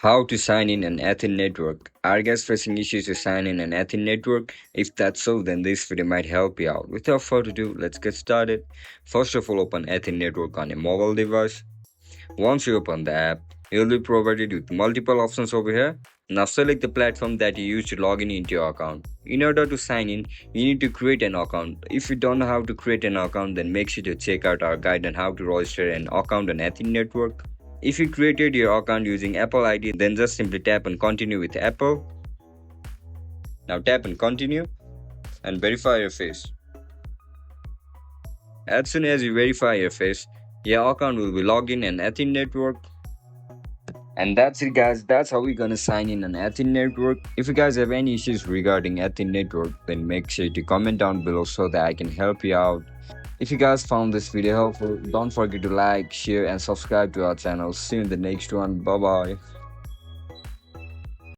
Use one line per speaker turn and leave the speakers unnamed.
How to sign in an Athene network. Are you guys facing issues to sign in an Athene network? If that's so, then this video might help you out. Without further ado, let's get started. First of all, open Athene network on a mobile device. Once you open the app, you'll be provided with multiple options over here. Now select the platform that you use to log in into your account. In order to sign in, you need to create an account. If you don't know how to create an account, then make sure to check out our guide on how to register an account on Athene network. If you created your account using Apple ID, then just simply tap on continue with Apple. Now tap on continue and verify your face. As soon as you verify your face, your account will be logged in an Athene network. And that's it guys, that's how we're gonna sign in an Athene network. If you guys have any issues regarding Athene network, then make sure to comment down below so that I can help you out. If you guys found this video helpful, don't forget to like, share and subscribe to our channel. See you in the next one. Bye bye.